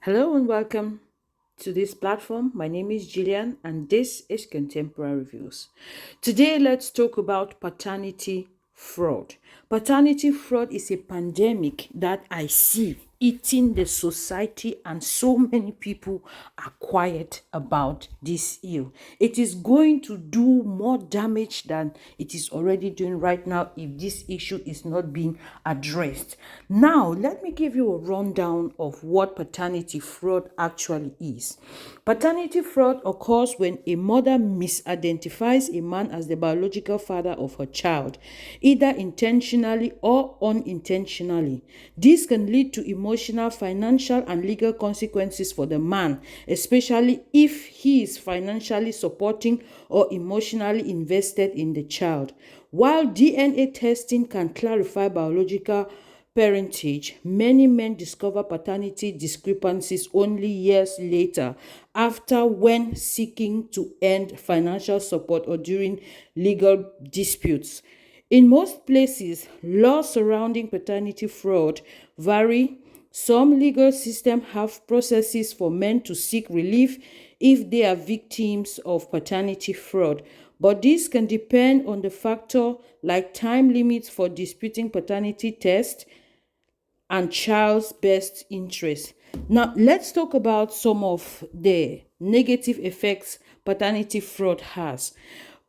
Hello and welcome to this platform. My name is Gillian and this is Contemporary Reviews. Today, let's talk about paternity fraud. Paternity fraud is a pandemic that I see eating the society, and so many people are quiet about this ill. It is going to do more damage than it is already doing right now if this issue is not being addressed. Now, let me give you a rundown of what paternity fraud actually is. Paternity fraud occurs when a mother misidentifies a man as the biological father of her child, either intentionally or unintentionally. This can lead to emotional, financial, and legal consequences for the man, especially if he is financially supporting or emotionally invested in the child. While DNA testing can clarify biological parentage, many men discover paternity discrepancies only years later, after when seeking to end financial support or during legal disputes. In most places, laws surrounding paternity fraud vary. Some legal systems have processes for men to seek relief if they are victims of paternity fraud, but this can depend on the factor like time limits for disputing paternity tests and child's best interest. Now, let's talk about some of the negative effects paternity fraud has.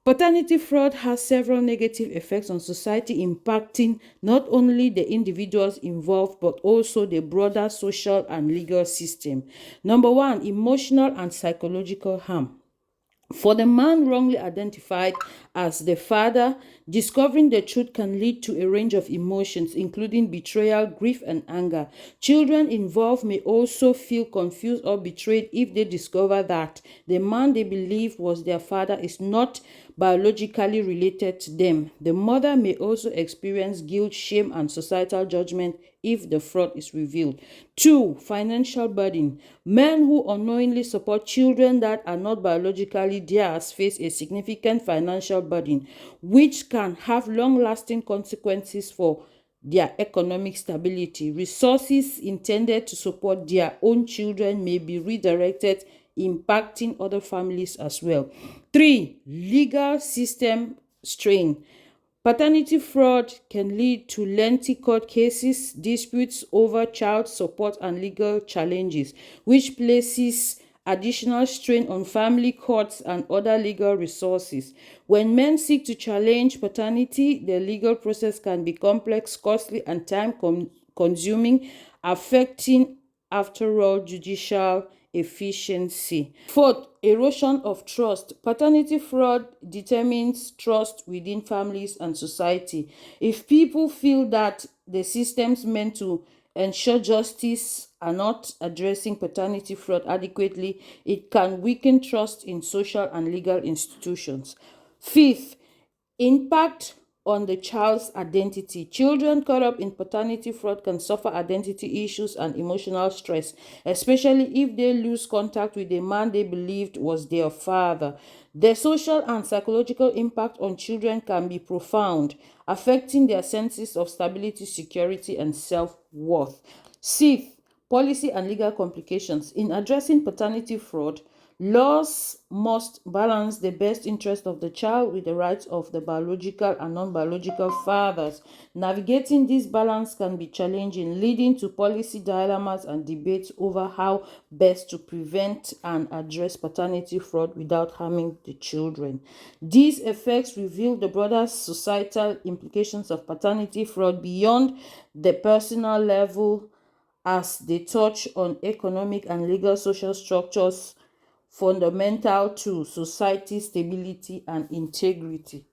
Paternity fraud has several negative effects on society, impacting not only the individuals involved but also the broader social and legal system. Number one, emotional and psychological harm. For the man wrongly identified as the father, discovering the truth can lead to a range of emotions, including betrayal, grief, and anger. Children involved may also feel confused or betrayed if they discover that the man they believe was their father is not biologically related to them. The mother may also experience guilt, shame, and societal judgment if the fraud is revealed. 2. Financial burden. Men who unknowingly support children that are not biologically theirs face a significant financial burden, which can have long-lasting consequences for their economic stability. Resources intended to support their own children may be redirected, impacting other families as well. 3. Legal system strain. Paternity fraud can lead to lengthy court cases, disputes over child support, and legal challenges, which places additional strain on family courts and other legal resources. When men seek to challenge paternity, the legal process can be complex, costly, and time-consuming, affecting, after all, judicial efficiency. Fourth, erosion of trust. Paternity fraud determines trust within families and society. If people feel that the systems meant to ensure justice are not addressing paternity fraud adequately, it can weaken trust in social and legal institutions. Fifth, impact on the child's identity. Children caught up in paternity fraud can suffer identity issues and emotional stress, especially if they lose contact with the man they believed was their father. The social and psychological impact on children can be profound, affecting their senses of stability, security, and self-worth. Sixth, policy and legal complications. In addressing paternity fraud, laws must balance the best interest of the child with the rights of the biological and non-biological fathers. Navigating this balance can be challenging, leading to policy dilemmas and debates over how best to prevent and address paternity fraud without harming the children. These effects reveal the broader societal implications of paternity fraud beyond the personal level, as they touch on economic and legal social structures fundamental to society stability and integrity.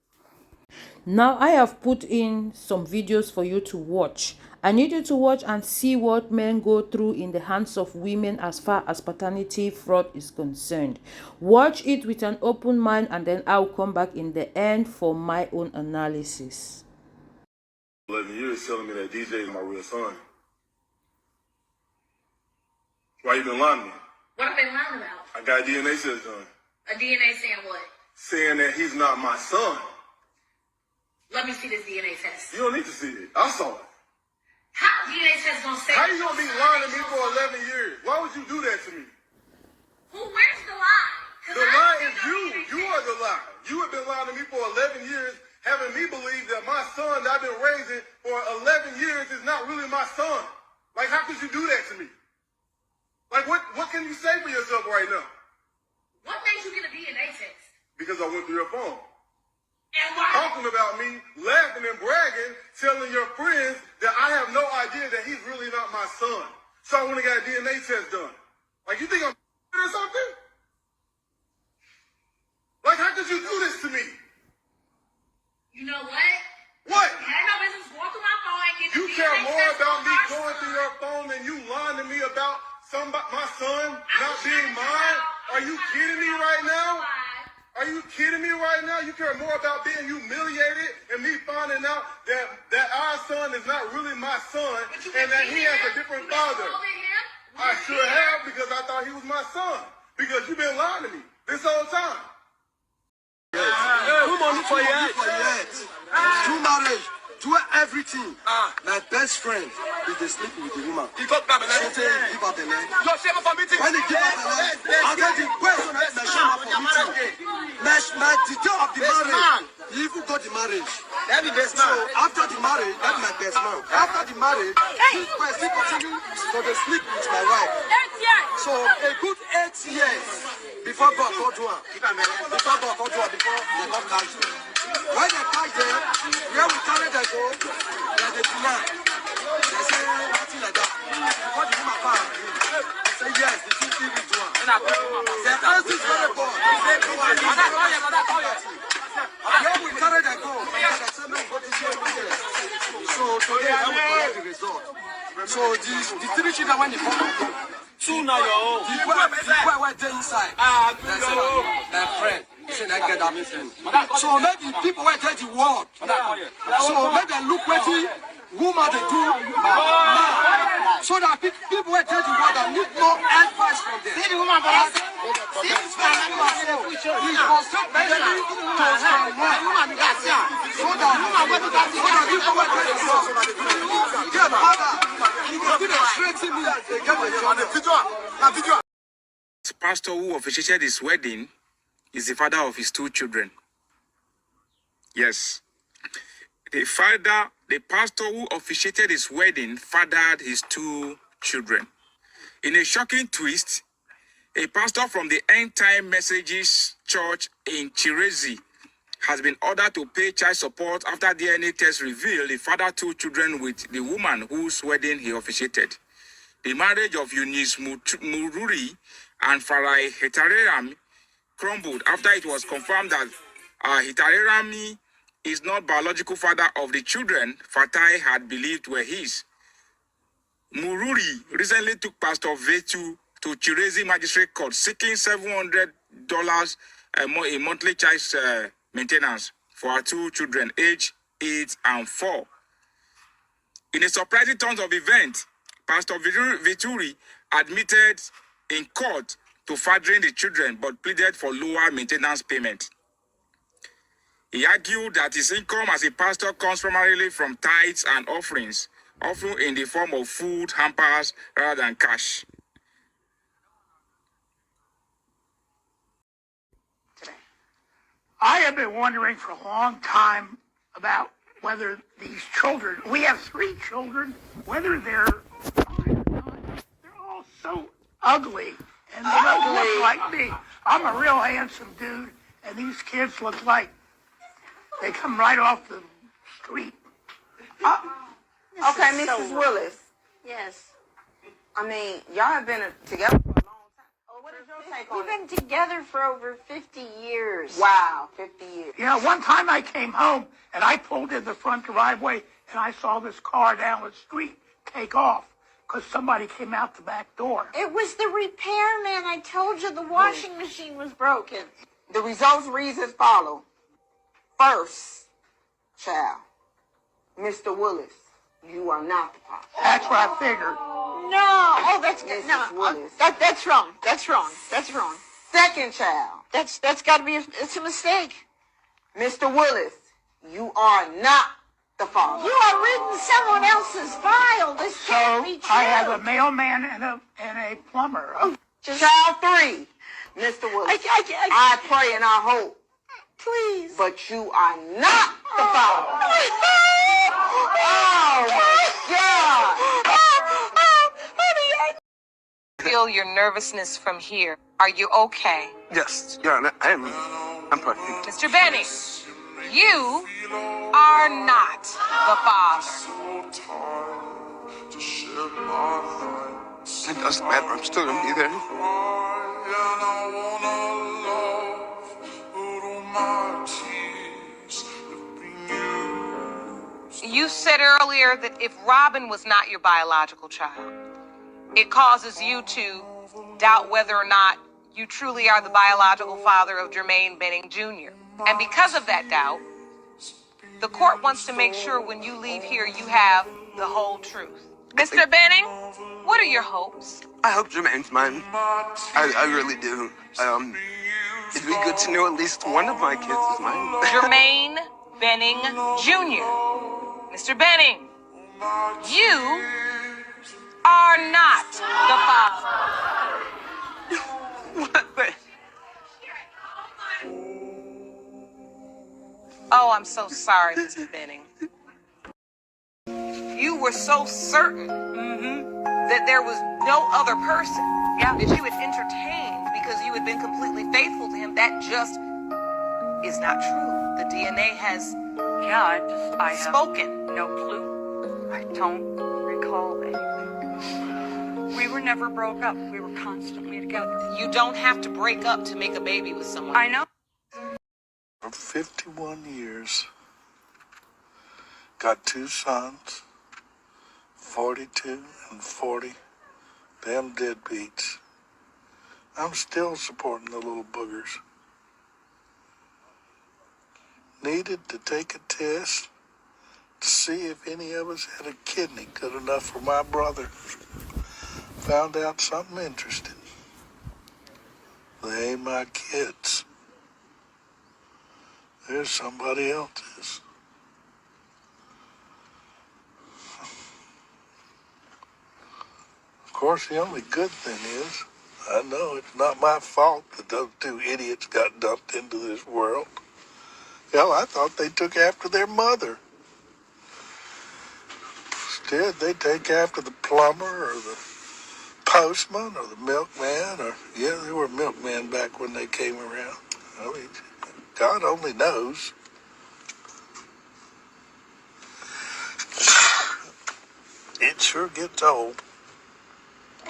Now I have put in some videos for you to watch. I need you to watch and see what men go through in the hands of women as far as paternity fraud is concerned. Watch it with an open mind, and then I'll come back in the end for my own analysis. 11 years telling me that DJ is my real son. Why you been lying to me? What have I been lying about? I got a DNA test done. A DNA saying what? Saying that he's not my son. Let me see this DNA test. You don't need to see it. I saw it. How DNA test gonna say? How you gonna be lying to me for 11 years? Why would you do you do that to me? Like, what can you say for yourself right now? What made you get a DNA test? Because I went through your phone. And why? Talking about me, laughing and bragging, telling your friends that I have no idea that he's really not my son. So I went and got a DNA test done. Like, you think I'm or something? Like, how could you do this to me? You know what? What? You had no business going through my phone and getting You the care DNA more test about on me my going son. through your phone than you lying to me about my son not just being trying to mine? figure out- Are you kidding me right now? Why? Are you kidding me right now? You care more about being humiliated and me finding out that our son is not really my son But you and been that he feeding has him? a different You been father. scolding him? You I been sure feeding him? have because I thought he was my son. Because you've been lying to me this whole time. Do money for yet. Do marriage. Do everything. My best friend is the sleep with the woman. He got that, man. So tell him, give her the leg. You're shaming for meeting. When he give her the leg, I get the question that my shame for meeting. The day of the marriage, he even got the marriage. That be best So man. after the marriage, that's my best man. After the marriage, this boy still continue to the sleep with my wife. So a good 8 years before God called to her. Before God called to her, before they got catch. When they catch them, where we carry them go, they deny. They say nothing like that. Before the woman come, they say yes, the two things we do. They ask this very boy. They say, no one is where we carry them go, they say no, go to see. So today, I will collect the result. So the three children when they come home, Soon now, yo. the boy went there inside. They say, my friend. He said, I get that missing. So maybe people were there the world. So maybe look what the woman they do now. So that people were there the world and need more advice from them. See the woman, but I said, He was so very to stand one. So that people were there the world. Get father. He will be the straight me as they get the job. The pastor who officiated his wedding is the father of his two children. Yes. The pastor who officiated his wedding fathered his two children. In a shocking twist, a pastor from the End Time Messages Church in Chirezi has been ordered to pay child support after DNA tests revealed he fathered two children with the woman whose wedding he officiated. The marriage of Eunice Mururi and Farai Hetarerami crumbled after it was confirmed that Hitarerami is not biological father of the children Fatai had believed were his. Mururi recently took Pastor Vetu to Chirezi Magistrate Court seeking $700 a monthly child maintenance for her two children, aged 8 and 4. In a surprising turn of events, Pastor Vituri admitted in court to fathering the children but pleaded for lower maintenance payment. He argued that his income as a pastor comes primarily from tithes and offerings, often in the form of food hampers rather than cash. I have been wondering for a long time about whether these children, we have 3 children, whether they're mine or not. They're all so ugly, and they don't look like me. I'm a real handsome dude, and these kids look like they come right off the street. Okay, Mrs. Willis. Yes. I mean, y'all have been together for a long time. Oh, what is your take on We've it? been together for over 50 years. Wow, 50 years. You know, one time I came home, and I pulled in the front driveway, and I saw this car down the street take off because somebody came out the back door. It was the repairman. I told you the washing machine was broken. The results reads as follow. First, child, Mr. Willis, you are not the father. That's what I figured. No. Oh, that's good. Mrs. No, Willis. that's wrong. That's wrong. That's wrong. Second child, That's got to be. It's a mistake. Mr. Willis, you are not the father. You are reading someone else's file. This can't So be true. I have a mailman and a plumber. Child 3, Mr. Willis. I pray and I hope, Please. but you are not the father. Oh, my God. Feel your nervousness from here. Are you okay? Yes, Your Honor, I'm perfect. Mr. Benning, you are not the father. It doesn't matter. I'm still gonna be there. You said earlier that if Robin was not your biological child, it causes you to doubt whether or not you truly are the biological father of Jermaine Benning Jr. And because of that doubt, the court wants to make sure when you leave here you have the whole truth. Mr. Benning, what are your hopes? I hope Jermaine's mine. I really do. It'd be good to know at least one of my kids is mine. Jermaine Benning Jr. Mr. Benning, you are not the father. What? Oh, I'm so sorry, Mr. Benning. You were so certain that there was no other person that you had entertained because you had been completely faithful to him. That just is not true. The DNA has I have spoken. no clue. I don't recall anything. We were never broke up. We were constantly together. You don't have to break up to make a baby with someone. I know. For 51 years, got 2 sons, 42 and 40, damn deadbeats. I'm still supporting the little boogers. Needed to take a test to see if any of us had a kidney good enough for my brother. Found out something interesting. They ain't my kids. There's somebody else's. Of course, the only good thing is, I know it's not my fault that those 2 idiots got dumped into this world. Hell, I thought they took after their mother. Instead, they take after the plumber or the postman or the milkman, or, yeah, they were milkmen back when they came around. I mean, God only knows. It sure gets old.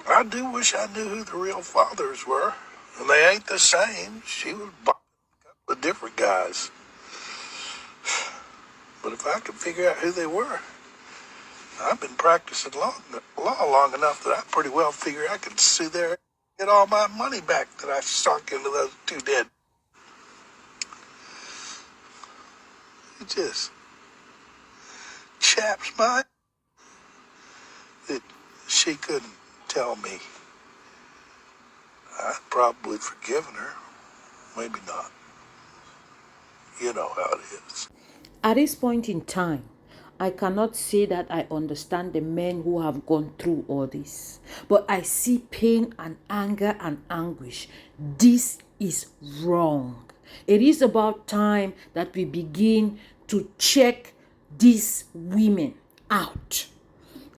I do wish I knew who the real fathers were, and they ain't the same. She was a couple of different guys. But if I could figure out who they were, I've been practicing law long enough that I pretty well figure I could sue there and get all my money back that I sunk into those 2 dead. It just chaps my that she couldn't tell me. I'd probably forgiven her. Maybe not. You know how it is. At this point in time, I cannot say that I understand the men who have gone through all this. But I see pain and anger and anguish. This is wrong. It is about time that we begin to check these women out.